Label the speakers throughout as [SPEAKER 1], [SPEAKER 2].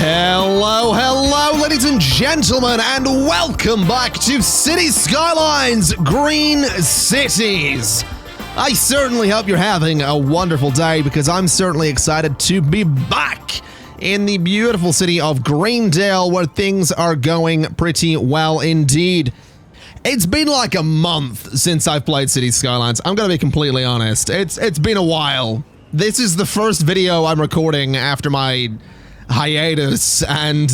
[SPEAKER 1] Hello, ladies and gentlemen, and welcome back to City Skylines Green Cities. I certainly hope you're having a wonderful day because I'm certainly excited to be back in the beautiful city of Greendale where things are going pretty well indeed. It's been like a month since I've played City Skylines. I'm gonna be completely honest. It's been a while. This is the first video I'm recording after my hiatus, and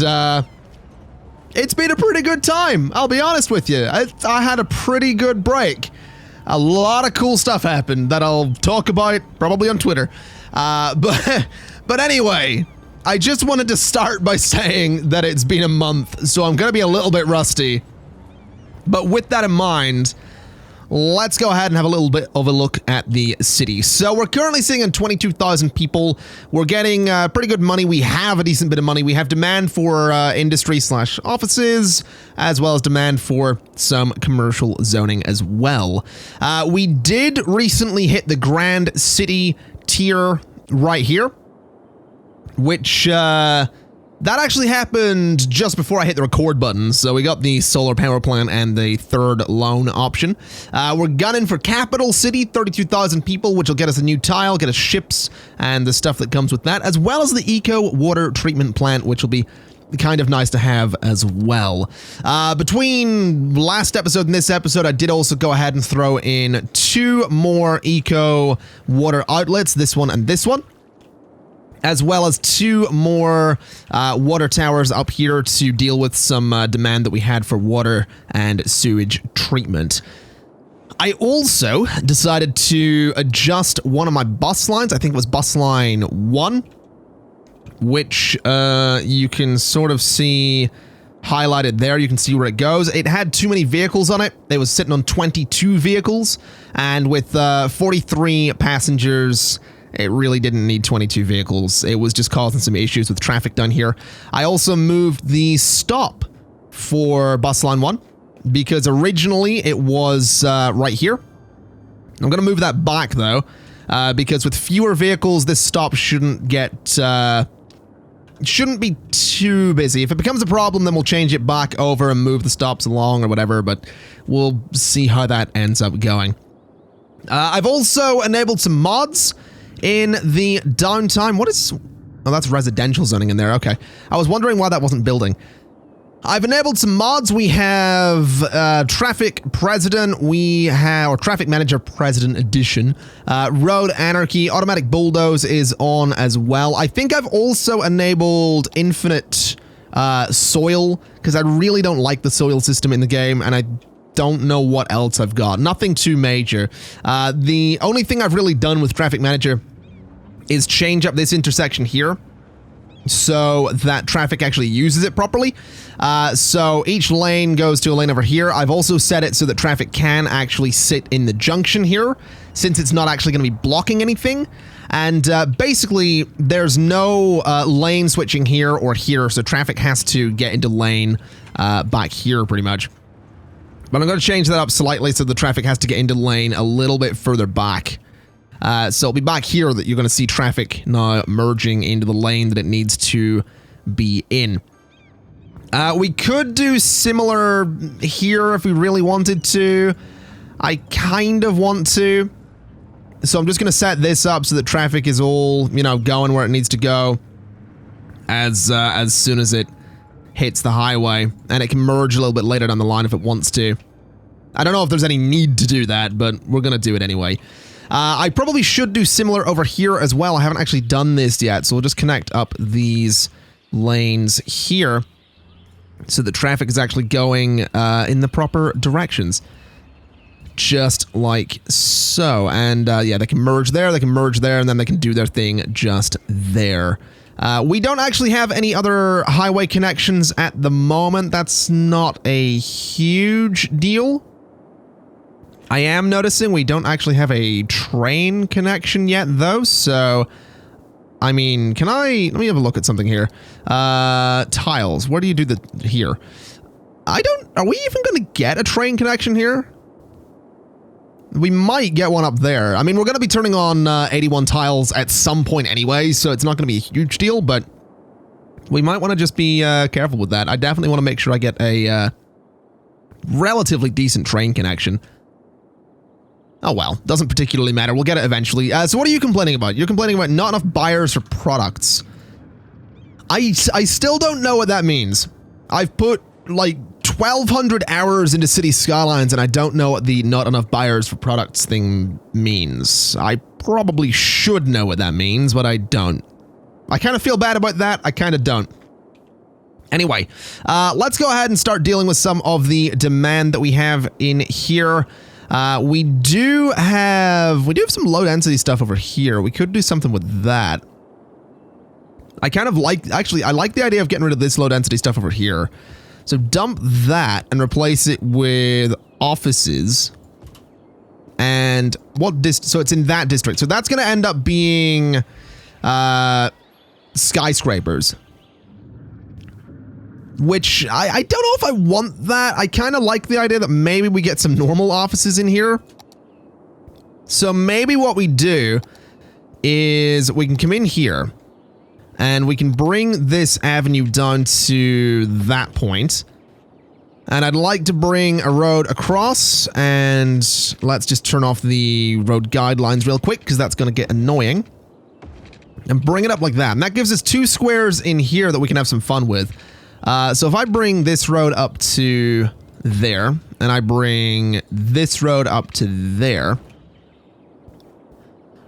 [SPEAKER 1] it's been a pretty good time, I'll be honest with you. I had a pretty good break. A lot of cool stuff happened that I'll talk about probably on Twitter. But anyway, I just wanted to start by saying that it's been a month, so I'm gonna be a little bit rusty. But with that in mind, let's go ahead and have a little bit of a look at the city. So we're currently sitting on 22,000 people. We're getting pretty good money. We have a decent bit of money. We have demand for industry/offices, as well as demand for some commercial zoning as well. We did recently hit the Grand City tier right here, which that actually happened just before I hit the record button, so we got the solar power plant and the third loan option. We're gunning for Capital City, 32,000 people, which will get us a new tile, get us ships, and the stuff that comes with that, as well as the eco water treatment plant, which will be kind of nice to have as well. Between last episode and this episode, I did also go ahead and throw in 2 more eco water outlets, this one and this one, as well as 2 more water towers up here to deal with some demand that we had for water and sewage treatment. I also decided to adjust one of my bus lines. I think it was bus line 1, which you can sort of see highlighted there. You can see where it goes. It had too many vehicles on it. It was sitting on 22 vehicles, and with 43 passengers, it really didn't need 22 vehicles. It was just causing some issues with traffic down here. I also moved the stop for bus line 1 because originally it was right here. I'm going to move that back though, because with fewer vehicles, this stop shouldn't be too busy. If it becomes a problem, then we'll change it back over and move the stops along or whatever, but we'll see how that ends up going. I've also enabled some mods in the downtime. What is... Oh, that's residential zoning in there. Okay. I was wondering why that wasn't building. I've enabled some mods. We have Traffic President. We have... Or Traffic Manager President Edition. Road Anarchy. Automatic Bulldoze is on as well. I think I've also enabled Infinite Soil, because I really don't like the soil system in the game, and I don't know what else I've got. Nothing too major. The only thing I've really done with Traffic Manager is change up this intersection here so that traffic actually uses it properly. So each lane goes to a lane over here. I've also set it so that traffic can actually sit in the junction here, since it's not actually going to be blocking anything. And basically, there's no lane switching here or here, so traffic has to get into lane back here pretty much. But I'm going to change that up slightly so the traffic has to get into lane a little bit further back. So it'll be back here that you're going to see traffic now merging into the lane that it needs to be in. We could do similar here if we really wanted to. I kind of want to. So I'm just going to set this up so that traffic is all, you know, going where it needs to go as soon as it hits the highway, and it can merge a little bit later down the line if it wants to. I don't know if there's any need to do that, but we're gonna do it anyway. I probably should do similar over here as well. I haven't actually done this yet, so we'll just connect up these lanes here so the traffic is actually going in the proper directions. Just like so. And yeah, they can merge there, and then they can do their thing just there. We don't actually have any other highway connections at the moment. That's not a huge deal. I am noticing we don't actually have a train connection yet, though, so... I mean, can I... Let me have a look at something here. Tiles. Where do you do the... Here. I don't... Are we even going to get a train connection here? We might get one up there. I mean, we're going to be turning on 81 tiles at some point anyway, so it's not going to be a huge deal, but we might want to just be careful with that. I definitely want to make sure I get a relatively decent train connection. Oh well, doesn't particularly matter. We'll get it eventually. So what are you complaining about? You're complaining about not enough buyers for products. I still don't know what that means. I've put like 1,200 hours into City Skylines and I don't know what the not enough buyers for products thing means. I probably should know what that means, but I don't. I kind of feel bad about that. I kind of don't. Anyway, let's go ahead and start dealing with some of the demand that we have in here. We do have some low density stuff over here. We could do something with that. I kind of like, actually, I like the idea of getting rid of this low density stuff over here. So dump that and replace it with offices. And so it's in that district. So that's going to end up being skyscrapers. Which, I don't know if I want that. I kind of like the idea that maybe we get some normal offices in here. So maybe what we do is we can come in here and we can bring this avenue down to that point. And I'd like to bring a road across, and let's just turn off the road guidelines real quick because that's going to get annoying. And bring it up like that. And that gives us 2 squares in here that we can have some fun with. So if I bring this road up to there, and I bring this road up to there,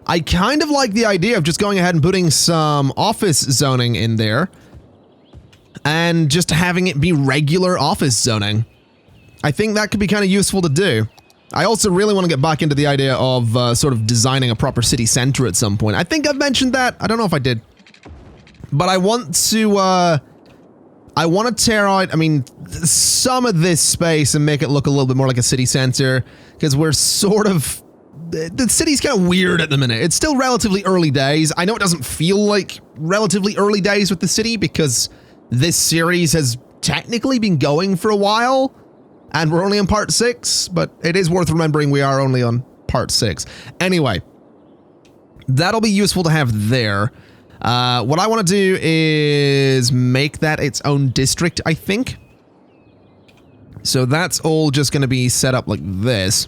[SPEAKER 1] I kind of like the idea of just going ahead and putting some office zoning in there and just having it be regular office zoning. I think that could be kind of useful to do. I also really want to get back into the idea of sort of designing a proper city center at some point. I think I've mentioned that. I don't know if I did. But I want to tear out, I mean, some of this space and make it look a little bit more like a city center, because we're sort of, the city's kind of weird at the minute. It's still relatively early days. I know it doesn't feel like relatively early days with the city because this series has technically been going for a while and we're only on part 6, but it is worth remembering we are only on part 6. Anyway, that'll be useful to have there. What I want to do is make that its own district, I think. So that's all just going to be set up like this.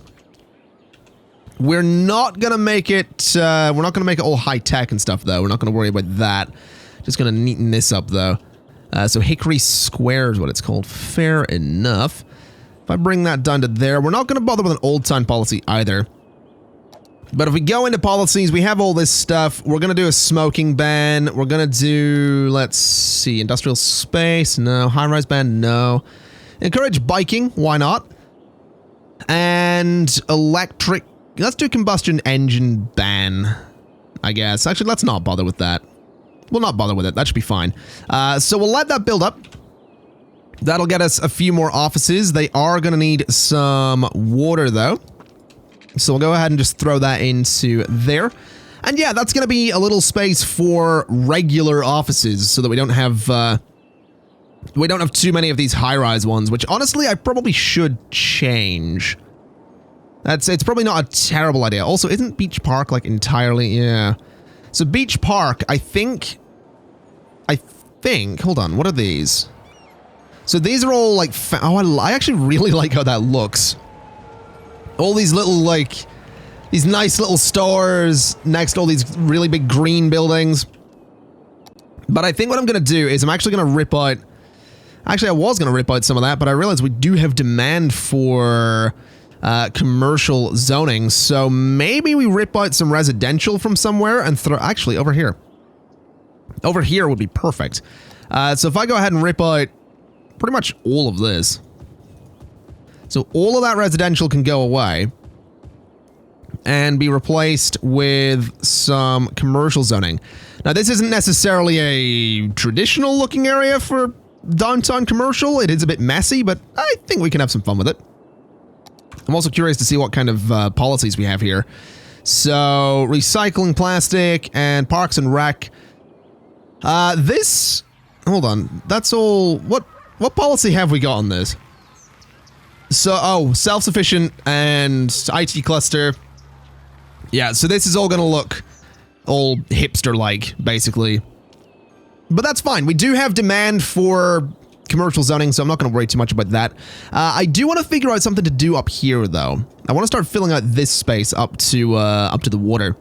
[SPEAKER 1] We're not going to make it, all high tech and stuff though. We're not going to worry about that. Just going to neaten this up though. So Hickory Square is what it's called. Fair enough. If I bring that down to there, we're not going to bother with an old time policy either. But if we go into policies, we have all this stuff. We're going to do a smoking ban. We're going to do, let's see, industrial space. No. High-rise ban. No. Encourage biking. Why not? And electric. Let's do combustion engine ban, I guess. Actually, let's not bother with that. We'll not bother with it. That should be fine. So we'll let that build up. That'll get us a few more offices. They are going to need some water, though. So we'll go ahead and just throw that into there. And yeah, that's going to be a little space for regular offices so that we don't have too many of these high-rise ones, which honestly I probably should change. It's probably not a terrible idea. Also, isn't Beach Park like entirely, yeah. So Beach Park, I think, hold on, what are these? So these are all like, I actually really like how that looks. All these little, like, these nice little stores next to all these really big green buildings. But I think what I'm going to do is I'm actually going to rip out... Actually, I was going to rip out some of that, but I realized we do have demand for commercial zoning. So maybe we rip out some residential from somewhere and throw... Actually, over here. Over here would be perfect. So if I go ahead and rip out pretty much all of this... So all of that residential can go away and be replaced with some commercial zoning. Now, this isn't necessarily a traditional looking area for downtown commercial. It is a bit messy, but I think we can have some fun with it. I'm also curious to see what kind of policies we have here. So recycling plastic and parks and rec. Hold on. That's all. What policy have we got on this? So, self-sufficient and IT cluster. Yeah, so this is all going to look all hipster-like, basically. But that's fine. We do have demand for commercial zoning, so I'm not going to worry too much about that. I do want to figure out something to do up here, though. I want to start filling out this space up to the water.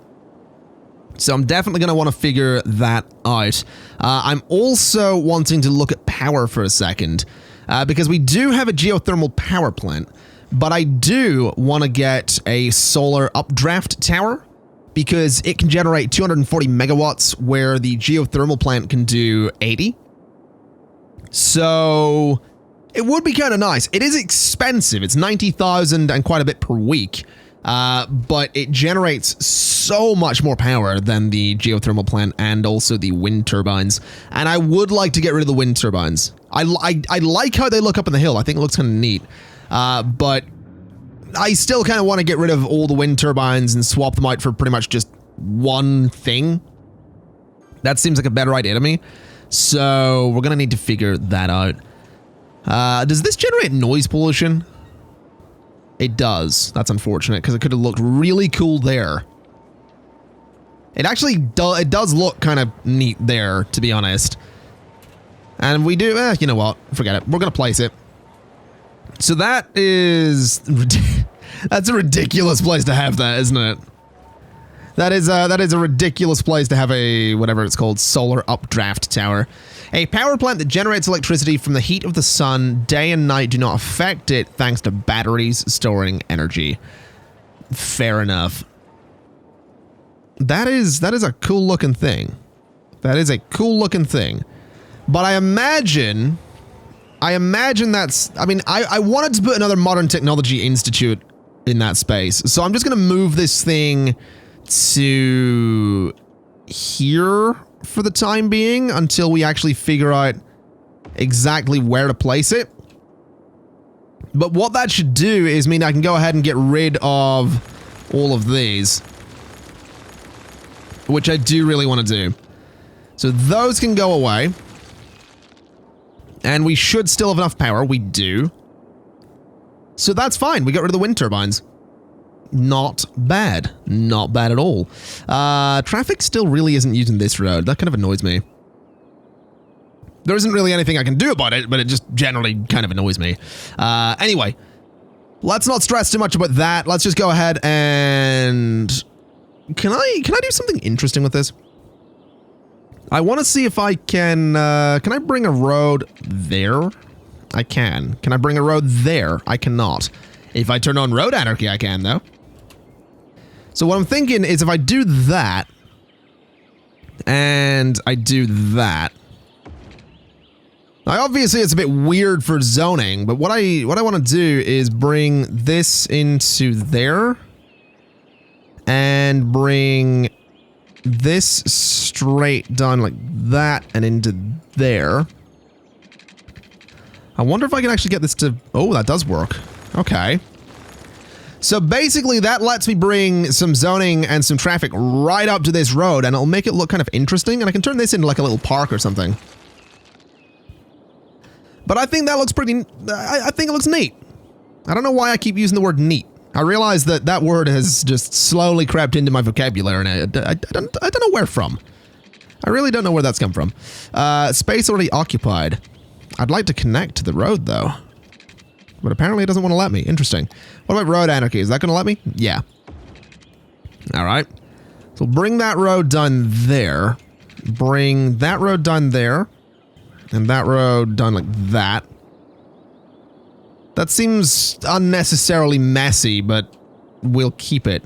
[SPEAKER 1] So I'm definitely going to want to figure that out. I'm also wanting to look at power for a second, because we do have a geothermal power plant, but I do want to get a solar updraft tower, because it can generate 240 megawatts, where the geothermal plant can do 80. So it would be kind of nice. It is expensive. It's 90,000 and quite a bit per week. But it generates so much more power than the geothermal plant and also the wind turbines. And I would like to get rid of the wind turbines. I like how they look up in the hill. I think it looks kind of neat. But I still kind of want to get rid of all the wind turbines and swap them out for pretty much just one thing. That seems like a better idea to me. So we're going to need to figure that out. Does this generate noise pollution? It does. That's unfortunate, because it could have looked really cool there. It actually it does look kind of neat there, to be honest. And we do, you know what? Forget it. We're going to place it. So that is, that's a ridiculous place to have that, isn't it? That is a ridiculous place to have a, whatever it's called, solar updraft tower. A power plant that generates electricity from the heat of the sun. Day and night do not affect it thanks to batteries storing energy. Fair enough. That is a cool looking thing. That is a cool looking thing. But I imagine that's, I mean, I wanted to put another modern technology institute in that space. So I'm just going to move this thing to here for the time being until we actually figure out exactly where to place it. But what that should do is mean I can go ahead and get rid of all of these, which I do really want to do. So those can go away. And we should still have enough power. We do. So that's fine. We got rid of the wind turbines. Not bad. Not bad at all. Traffic still really isn't using this road. That kind of annoys me. There isn't really anything I can do about it, but it just generally kind of annoys me. Anyway, let's not stress too much about that. Let's just go ahead and... Can I do something interesting with this? I want to see if I can I bring a road there? I can. Can I bring a road there? I cannot. If I turn on road anarchy, I can, though. So what I'm thinking is if I do that, and I do that. Now, obviously, it's a bit weird for zoning, but what I want to do is bring this into there, and bring this straight down like that and into there. I wonder if I can actually get this to... Oh, that does work. Okay. So basically that lets me bring some zoning and some traffic right up to this road, and it'll make it look kind of interesting, and I can turn this into like a little park or something. But I think that looks pretty... I think it looks neat. I don't know why I keep using the word neat. I realize that that word has just slowly crept into my vocabulary, and I don't know where from. I really don't know where that's come from. Space already occupied. I'd like to connect to the road, though. But apparently it doesn't want to let me. Interesting. What about road anarchy? Is that going to let me? Yeah. All right. So bring that road down there. Bring that road down there. And that road done like that. That seems unnecessarily messy, but we'll keep it.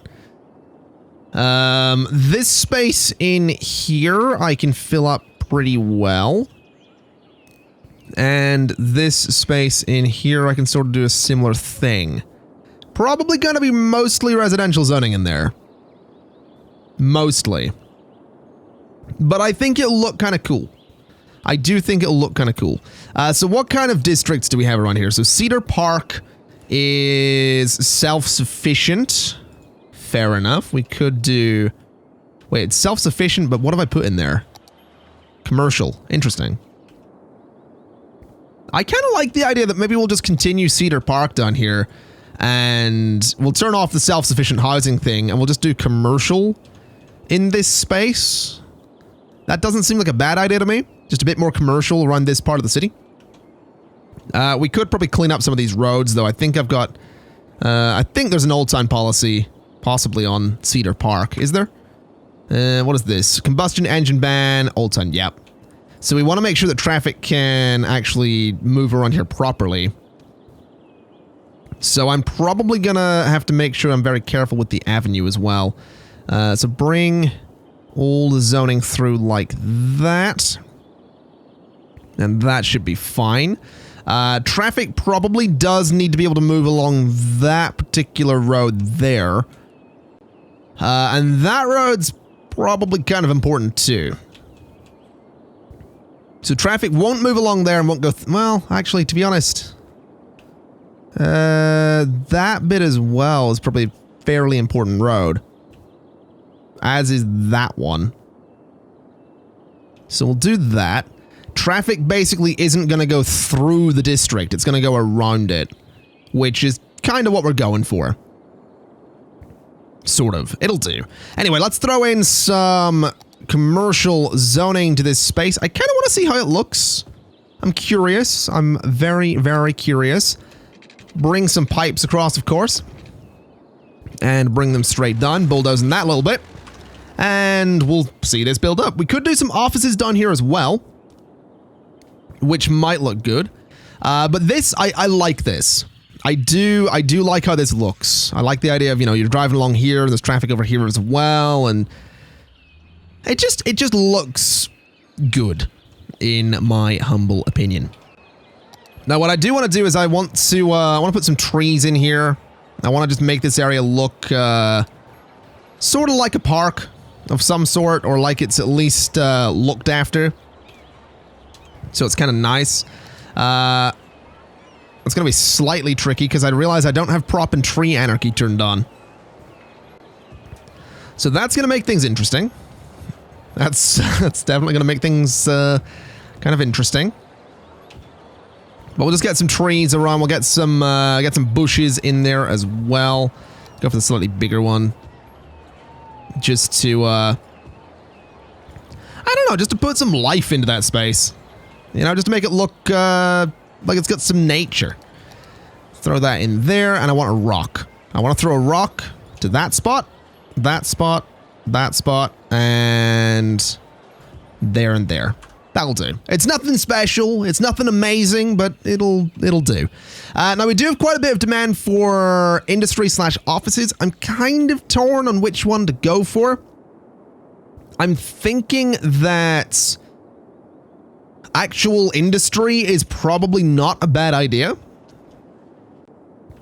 [SPEAKER 1] This space in here I can fill up pretty well. And this space in here I can sort of do a similar thing. Probably going to be mostly residential zoning in there. Mostly. But I think it'll look kind of cool. I do think it'll look kind of cool. So what kind of districts do we have around here? So Cedar Park is self-sufficient. Fair enough. We could do... Wait, it's self-sufficient, but what have I put in there? Commercial. Interesting. I kind of like the idea that maybe we'll just continue Cedar Park down here, and we'll turn off the self-sufficient housing thing, and we'll just do commercial in this space. That doesn't seem like a bad idea to me. Just a bit more commercial around this part of the city. We could probably clean up some of these roads, though. I think I've got... I think there's an old time policy, possibly on Cedar Park. Is there? What is this? Combustion engine ban, old time, yep. So we want to make sure that traffic can actually move around here properly. So I'm probably gonna have to make sure I'm very careful with the avenue as well. So bring all the zoning through like that. And that should be fine. Traffic probably does need to be able to move along that particular road there. And that road's probably kind of important too. So traffic won't move along there and won't go... well, actually, to be honest... that bit as well is probably a fairly important road. As is that one. So we'll do that. Traffic basically isn't going to go through the district. It's going to go around it. Which is kind of what we're going for. Sort of. It'll do. Anyway, let's throw in some commercial zoning to this space. I kind of want to see how it looks. I'm curious. I'm very, very curious. Bring some pipes across, of course. And bring them straight down, bulldozing that a little bit. And we'll see this build up. We could do some offices down here as well. Which might look good. But this, I like this. I do like how this looks. I like the idea of, you know, you're driving along here, there's traffic over here as well, and it just looks good, in my humble opinion. Now, what I do want to do is I want to put some trees in here. I want to just make this area look sort of like a park of some sort, or like it's at least looked after. So it's kind of nice. It's going to be slightly tricky because I realize I don't have prop and tree anarchy turned on. So that's going to make things interesting. That's definitely going to make things kind of interesting. But we'll just get some trees around. We'll get some bushes in there as well. Go for the slightly bigger one. Just to, I don't know, just to put some life into that space. You know, just to make it look like it's got some nature. Throw that in there, and I want a rock. I want to throw a rock to that spot, that spot, that spot, and there and there. That'll do. It's nothing special. It's nothing amazing, but it'll do. Now, we do have quite a bit of demand for industry/offices. I'm kind of torn on which one to go for. I'm thinking that actual industry is probably not a bad idea.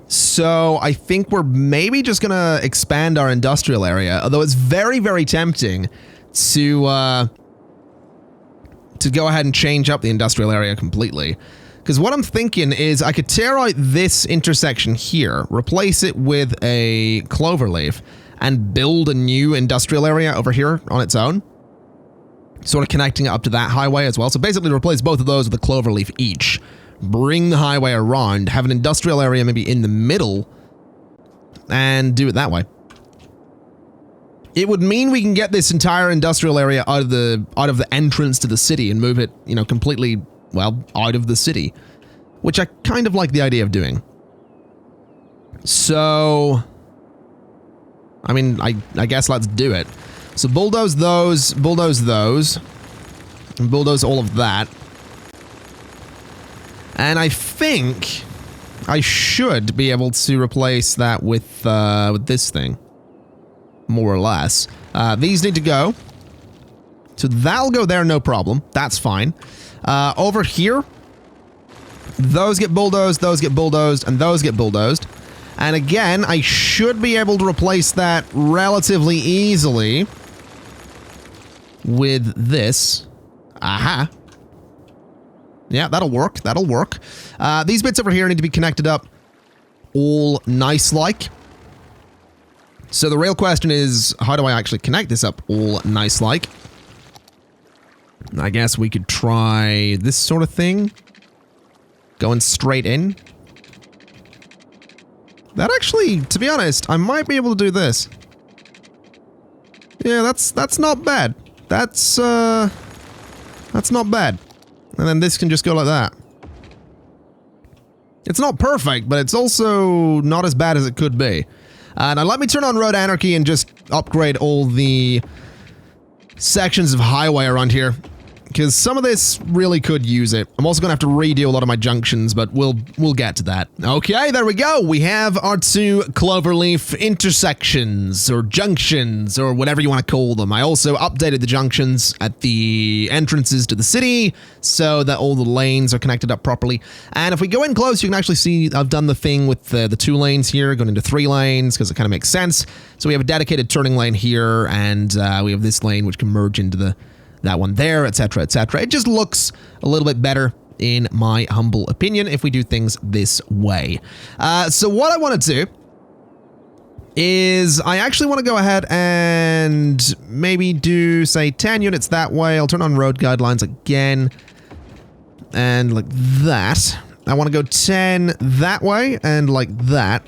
[SPEAKER 1] So I think we're maybe just going to expand our industrial area, although it's very, very tempting to go ahead and change up the industrial area completely. Because what I'm thinking is I could tear out this intersection here, replace it with a cloverleaf, and build a new industrial area over here on its own. Sort of connecting it up to that highway as well. So basically replace both of those with a cloverleaf each. Bring the highway around, have an industrial area maybe in the middle, and do it that way. It would mean we can get this entire industrial area out of the entrance to the city and move it, you know, completely, well, out of the city, which I kind of like the idea of doing. So, I mean, I guess let's do it. So bulldoze those, and bulldoze all of that. And I think I should be able to replace that with this thing. More or less. These need to go. So that'll go there, no problem. That's fine. Over here, those get bulldozed, and those get bulldozed. And again, I should be able to replace that relatively easily with this. Aha. Yeah, that'll work. That'll work. These bits over here need to be connected up all nice-like. So the real question is, how do I actually connect this up all nice-like? I guess we could try this sort of thing. Going straight in. That actually, to be honest, I might be able to do this. Yeah, that's not bad. That's That's not bad. And then this can just go like that. It's not perfect, but it's also not as bad as it could be. Now let me turn on Road Anarchy and just upgrade all the sections of highway around here, because some of this really could use it. I'm also going to have to redo a lot of my junctions, but we'll get to that. Okay, there we go. We have our 2 cloverleaf intersections, or junctions, or whatever you want to call them. I also updated the junctions at the entrances to the city so that all the lanes are connected up properly. And if we go in close, you can actually see I've done the thing with the 2 lanes here, going into 3 lanes, because it kind of makes sense. So we have a dedicated turning lane here, and we have this lane which can merge into that one there, etc., etc. It just looks a little bit better, in my humble opinion, if we do things this way. So what I want to do is I actually want to go ahead and maybe do, say, 10 units that way. I'll turn on road guidelines again, and like that. I want to go 10 that way, and like that.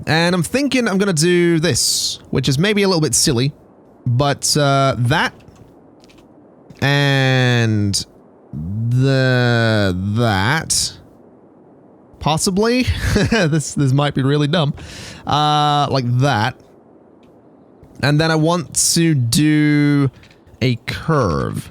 [SPEAKER 1] And I'm thinking I'm going to do this, which is maybe a little bit silly, but that and that possibly this might be really dumb, like that, and then I want to do a curve,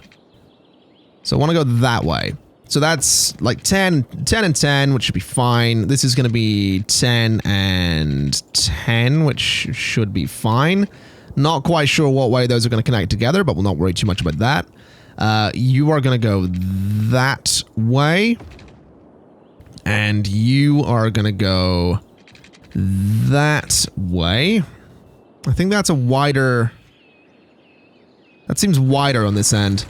[SPEAKER 1] so I want to go that way. So that's like 10 and 10, which should be fine. This is going to be 10 and 10, which should be fine. Not quite sure what way those are going to connect together, but we'll not worry too much about that. You are going to go that way, and you are going to go that way. I think that's a wider... That seems wider on this end.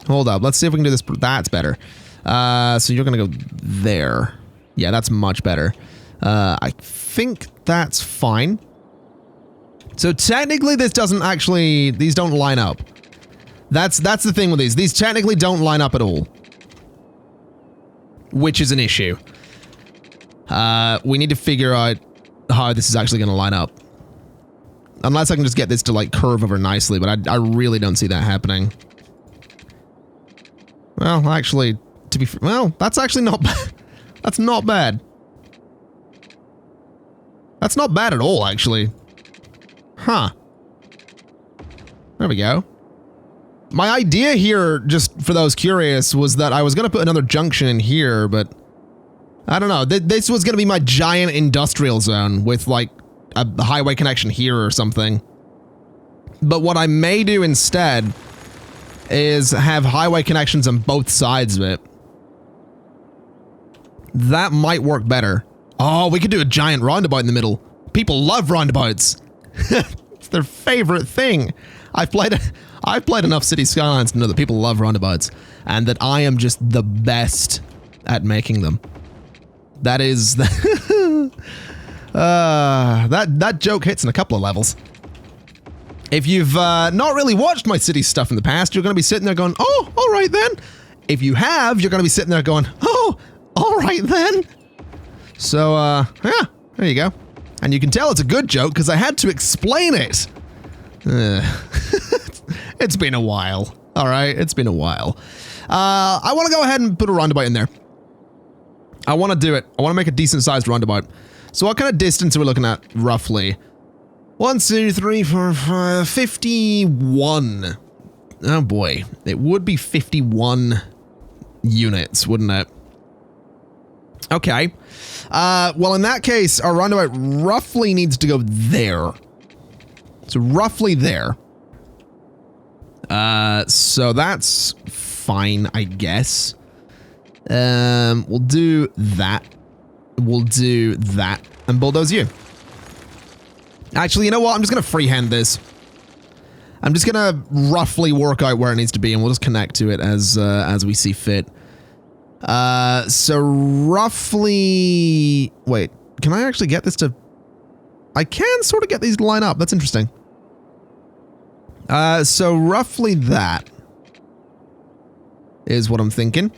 [SPEAKER 1] Hold up, let's see if we can do this. That's better. So you're going to go there. Yeah, that's much better. I think that's fine. So technically this doesn't actually... These don't line up. That's the thing with these. These technically don't line up at all, which is an issue. We need to figure out how this is actually going to line up. Unless I can just get this to like curve over nicely, but I really don't see that happening. Well, actually, to be... Well, that's actually not bad. That's not bad. That's not bad at all, actually. Huh. There we go. My idea here, just for those curious, was that I was going to put another junction in here, but I don't know. This was going to be my giant industrial zone with like a highway connection here or something. But what I may do instead is have highway connections on both sides of it. That might work better. Oh, we could do a giant roundabout in the middle. People love roundabouts. It's their favorite thing. I've played enough City Skylines to know that people love roundabouts, and that I am just the best at making them. That is... that joke hits in a couple of levels. If you've not really watched my city stuff in the past, you're going to be sitting there going, oh, all right then. If you have, you're going to be sitting there going, oh, all right then. So, yeah, there you go. And you can tell it's a good joke because I had to explain it. It's been a while. All right, it's been a while. I want to go ahead and put a roundabout in there. I want to do it. I want to make a decent-sized roundabout. So what kind of distance are we looking at, roughly? 1, 2, 3, 4, 5, 51. Oh boy, it would be 51 units, wouldn't it? Okay. Well, in that case, our roundabout roughly needs to go there. So roughly there. So that's fine, I guess. We'll do that. We'll do that and bulldoze you. Actually, you know what? I'm just going to freehand this. I'm just going to roughly work out where it needs to be, and we'll just connect to it as we see fit. So roughly... Wait, can I actually get this to... I can sort of get these to line up. That's interesting. So roughly that is what I'm thinking.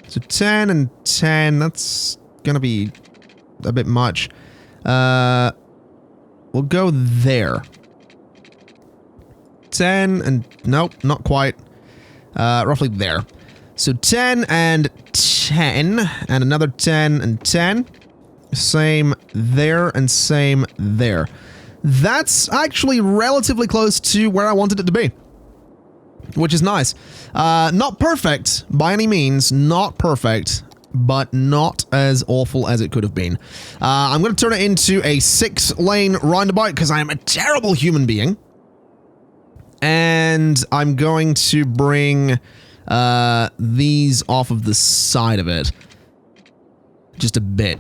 [SPEAKER 1] So 10 and 10, that's going to be a bit much. We'll go there. 10 and... Nope, not quite. roughly there. So 10 and 10, and another 10 and 10. Same there and same there. That's actually relatively close to where I wanted it to be, which is nice. Not perfect by any means, not perfect, but not as awful as it could have been. I'm going to turn it into a 6-lane roundabout because I am a terrible human being. And I'm going to bring these off of the side of it just a bit.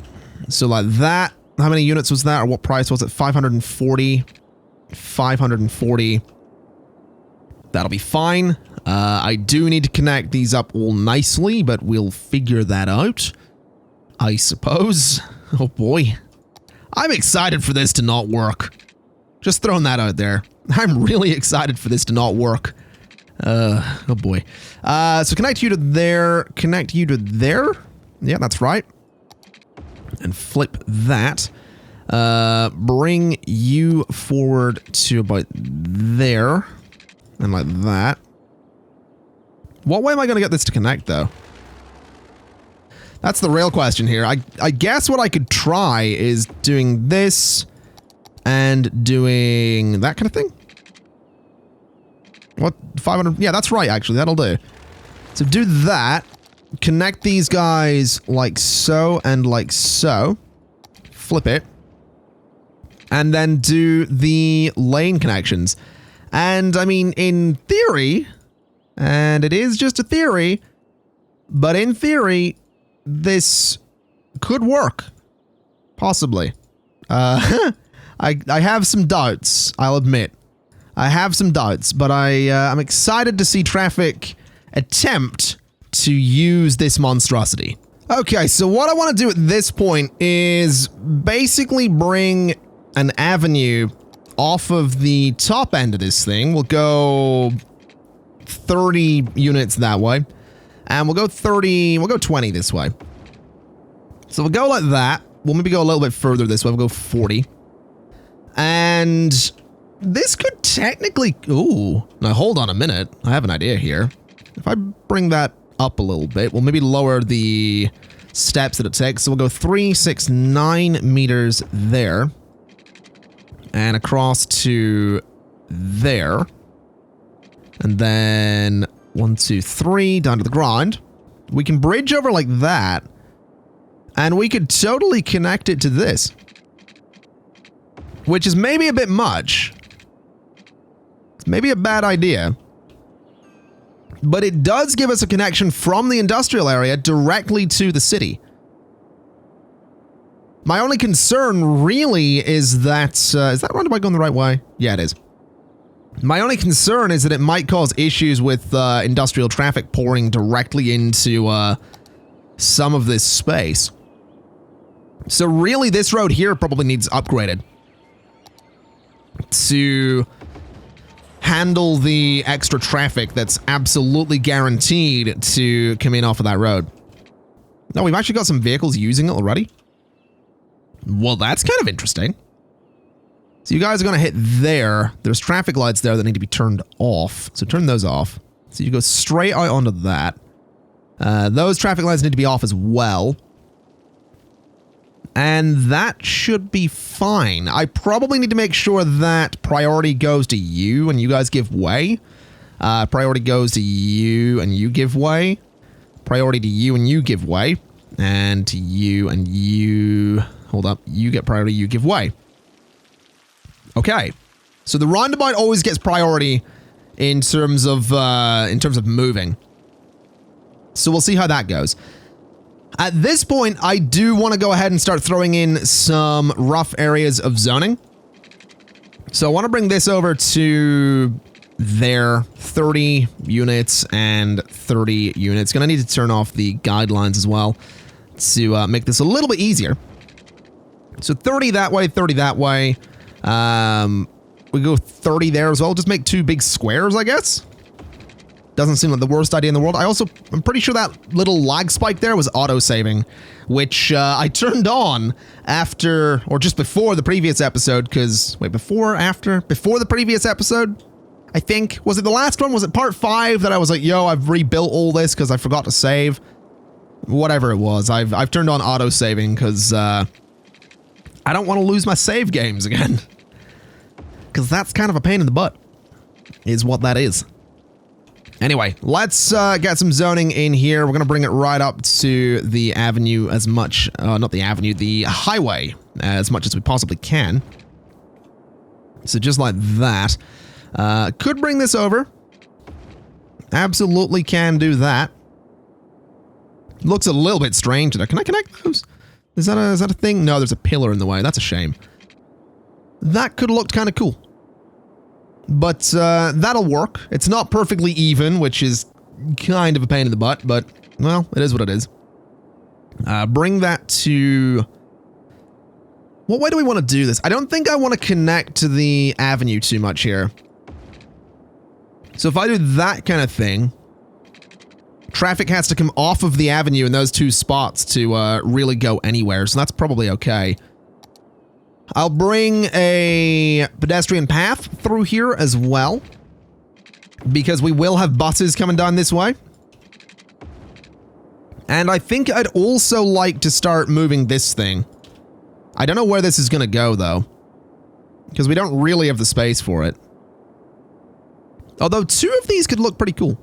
[SPEAKER 1] So like that. How many units was that, or what price was it? 540. 540. That'll be fine. I do need to connect these up all nicely, but we'll figure that out, I suppose. Oh boy. I'm excited for this to not work. Just throwing that out there. I'm really excited for this to not work. Oh boy. So connect you to there, connect you to there. Yeah, that's right. And flip that. Bring you forward to about there. And like that. What way am I going to get this to connect, though? That's the real question here. I guess what I could try is doing this and doing that kind of thing. What? 500? Yeah, that's right, actually. That'll do. So do that. Connect these guys like so and like so. Flip it. And then do the lane connections. And, I mean, in theory, and it is just a theory, but in theory, this could work. Possibly. I have some doubts, I'll admit. I have some doubts, but I'm excited to see traffic attempt to use this monstrosity. Okay, so what I want to do at this point is basically bring an avenue off of the top end of this thing. We'll go 30 units that way, and we'll go 20 this way. So we'll go like that. We'll maybe go a little bit further this way. We'll go 40. And this could technically... Ooh, now hold on a minute. I have an idea here. If I bring that up a little bit, we'll maybe lower the steps that it takes. So we'll go 3, 6, 9 meters there. And across to there. And then 1, 2, 3 down to the ground. We can bridge over like that. And we could totally connect it to this. Which is maybe a bit much. It's maybe a bad idea. But it does give us a connection from the industrial area directly to the city. My only concern really is that... is that roundabout going the right way? Yeah, it is. My only concern is that it might cause issues with industrial traffic pouring directly into some of this space. So really, this road here probably needs upgraded to handle the extra traffic that's absolutely guaranteed to come in off of that road. No, we've actually got some vehicles using it already. Well, that's kind of interesting. So you guys are going to hit there. There's traffic lights there that need to be turned off. So turn those off. So you go straight out onto that. Those traffic lights need to be off as well. And that should be fine. I probably need to make sure that priority goes to you and you guys give way. Priority goes to you and you give way. Priority to you and you give way. And to you and you... Hold up. You get priority, you give way. Okay. So the roundabout always gets priority in terms of moving. So we'll see how that goes. At this point, I do want to go ahead and start throwing in some rough areas of zoning. So I want to bring this over to there, 30 units and 30 units. Gonna need to turn off the guidelines as well to make this a little bit easier. So 30 that way, 30 that way. We go 30 there as well. Just make 2 big squares, I guess. Doesn't seem like the worst idea in the world. I'm pretty sure that little lag spike there was auto-saving, which I turned on after, or just before the previous episode, because, wait, before the previous episode? I think. Was it the last one? Was it part 5 that I was like, yo, I've rebuilt all this because I forgot to save? Whatever it was. I've turned on auto-saving because I don't want to lose my save games again. Because that's kind of a pain in the butt, is what that is. Anyway, let's get some zoning in here. We're going to bring it right up to the avenue as much, not the avenue, the highway as much as we possibly can. So just like that. Could bring this over. Absolutely can do that. Looks a little bit strange. Can I connect those? Is that a thing? No, there's a pillar in the way. That's a shame. That could have looked kind of cool. But that'll work. It's not perfectly even, which is kind of a pain in the butt, but, well, it is what it is. Bring that to... What way do we want to do this? I don't think I want to connect to the avenue too much here. So if I do that kind of thing, traffic has to come off of the avenue in those 2 spots to really go anywhere, so that's probably okay. I'll bring a pedestrian path through here as well, because we will have buses coming down this way. And I think I'd also like to start moving this thing. I don't know where this is going to go, though, because we don't really have the space for it. Although 2 of these could look pretty cool.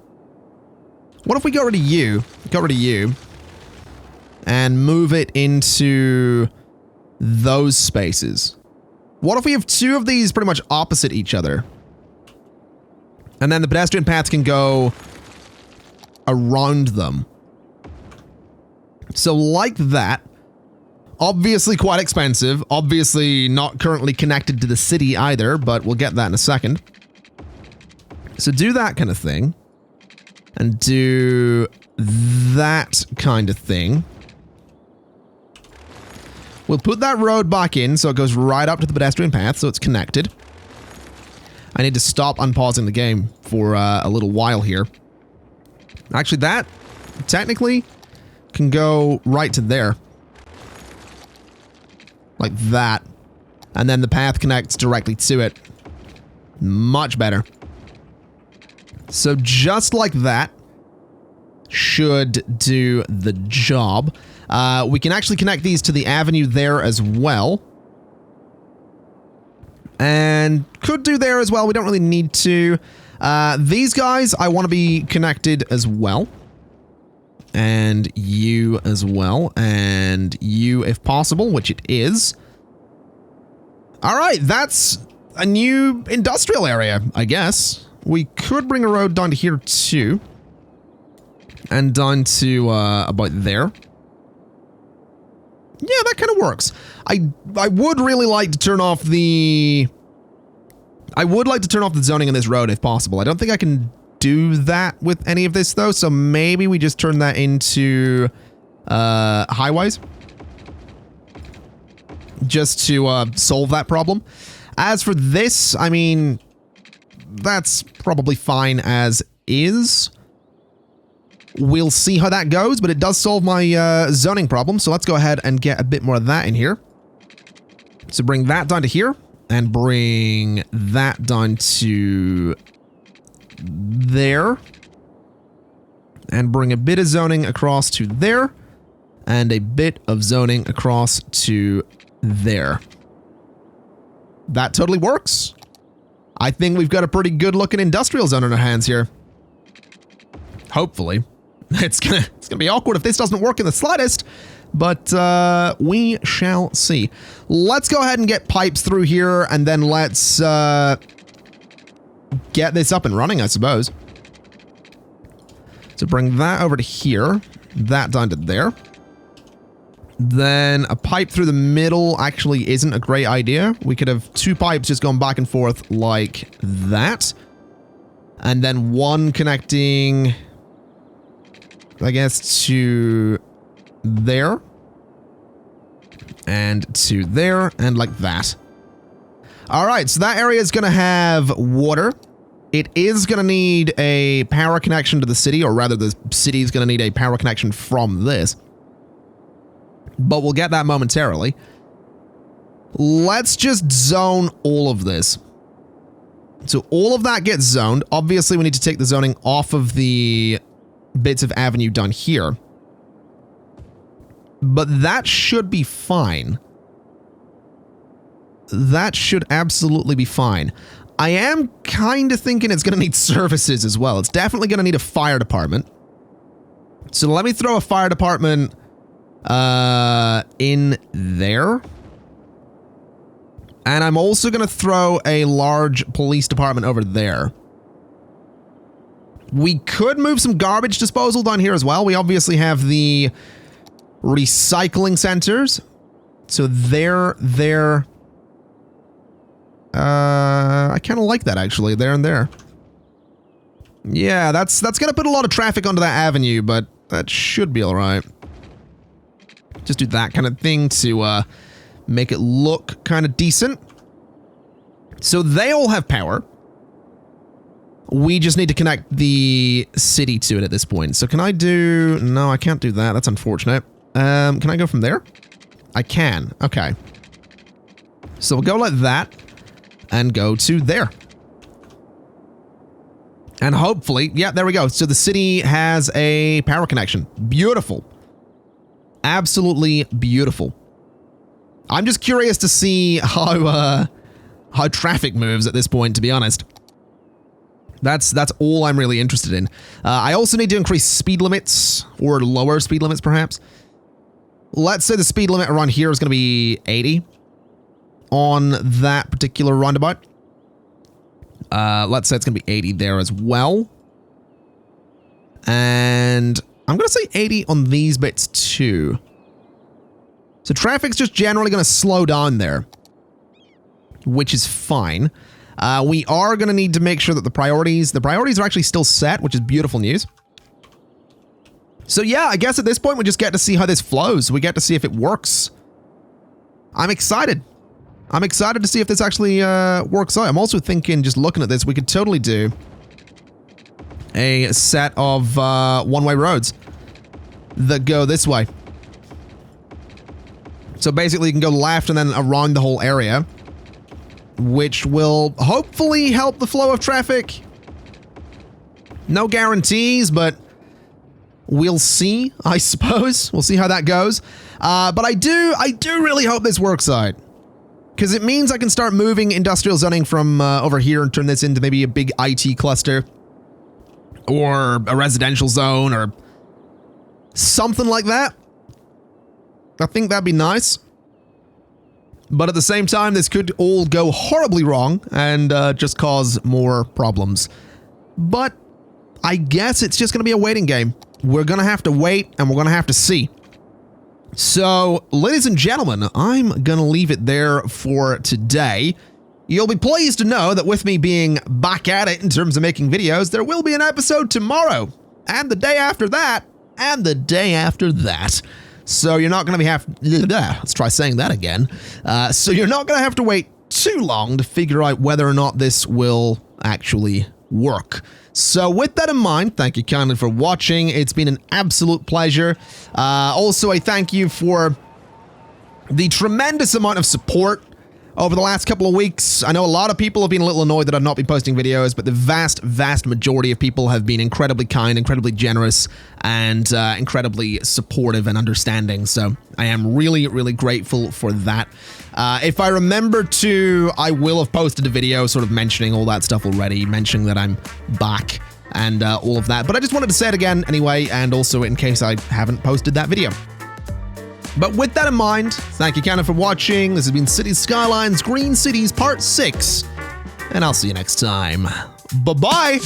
[SPEAKER 1] What if we got rid of you, and move it into those spaces? What if we have 2 of these pretty much opposite each other? And then the pedestrian paths can go around them. So like that. Obviously quite expensive. Obviously not currently connected to the city either, but we'll get that in a second. So do that kind of thing. And do that kind of thing. We'll put that road back in so it goes right up to the pedestrian path so it's connected. I need to stop unpausing the game for a little while here. Actually, that technically can go right to there. Like that. And then the path connects directly to it. Much better. So just like that should do the job. We can actually connect these to the avenue there as well. And could do there as well. We don't really need to. These guys, I want to be connected as well. And you as well. And you if possible, which it is. All right, that's a new industrial area, I guess. We could bring a road down to here too. And down to about there. Yeah, that kind of works. I would really like to turn off the... I would like to turn off the zoning on this road if possible. I don't think I can do that with any of this though, so maybe we just turn that into highways. Just to solve that problem. As for this, I mean, that's probably fine as is. We'll see how that goes, but it does solve my zoning problem, so let's go ahead and get a bit more of that in here. So bring that down to here, and bring that down to there. And bring a bit of zoning across to there, and a bit of zoning across to there. That totally works. I think we've got a pretty good looking industrial zone in our hands here. Hopefully. It's gonna be awkward if this doesn't work in the slightest, but we shall see. Let's go ahead and get pipes through here, and then let's get this up and running, I suppose. So bring that over to here, that down to there. Then a pipe through the middle actually isn't a great idea. We could have 2 pipes just going back and forth like that. And then one connecting, I guess, to there. And to there, and like that. Alright, so that area is going to have water. It is going to need a power connection to the city, or rather the city is going to need a power connection from this. But we'll get that momentarily. Let's just zone all of this. So all of that gets zoned. Obviously, we need to take the zoning off of the bits of avenue done here. But that should be fine. That should absolutely be fine. I am kind of thinking it's going to need services as well. It's definitely going to need a fire department. So let me throw a fire department in there. And I'm also going to throw a large police department over there. We could move some garbage disposal down here as well. We obviously have the recycling centers. So there. I kind of like that, actually. There and there. Yeah, that's going to put a lot of traffic onto that avenue, but that should be all right. Just do that kind of thing to make it look kind of decent. So they all have power. We just need to connect the city to it at this point. So can I do... No, I can't do that. That's unfortunate. Can I go from there? I can. Okay. So we'll go like that and go to there. And hopefully... Yeah, there we go. So the city has a power connection. Beautiful. Absolutely beautiful. I'm just curious to see how traffic moves at this point, to be honest. That's all I'm really interested in. I also need to increase speed limits, or lower speed limits, perhaps. Let's say the speed limit around here is going to be 80 on that particular roundabout. Let's say it's going to be 80 there as well. And I'm going to say 80 on these bits too. So traffic's just generally going to slow down there, which is fine. We are going to need to make sure that the priorities are actually still set, which is beautiful news. So yeah, I guess at this point we just get to see how this flows. We get to see if it works. I'm excited. I'm excited to see if this actually works out. I'm also thinking, just looking at this, we could totally do a set of one-way roads that go this way. So basically you can go left and then around the whole area, which will hopefully help the flow of traffic. No guarantees, but we'll see, I suppose. We'll see how that goes. But I do really hope this works out, because it means I can start moving industrial zoning from over here and turn this into maybe a big IT cluster or a residential zone or something like that. I think that'd be nice. But at the same time, this could all go horribly wrong and just cause more problems. But I guess it's just going to be a waiting game. We're going to have to wait and we're going to have to see. So, ladies and gentlemen, I'm going to leave it there for today. You'll be pleased to know that with me being back at it in terms of making videos, there will be an episode tomorrow, and the day after that, and the day after that. So you're not going to let's try saying that again. So you're not going to have to wait too long to figure out whether or not this will actually work. So with that in mind, thank you kindly for watching. It's been an absolute pleasure. Also, I thank you for the tremendous amount of support over the last couple of weeks. I know a lot of people have been a little annoyed that I've not been posting videos, but the vast majority of people have been incredibly kind, incredibly generous, and incredibly supportive and understanding. So I am really, really grateful for that. If I remember to, I will have posted a video sort of mentioning all that stuff already, mentioning that I'm back and all of that. But I just wanted to say it again anyway, and also in case I haven't posted that video. But with that in mind, thank you kindly for watching. This has been Cities Skylines Green Cities Part 6, and I'll see you next time. Bye-bye!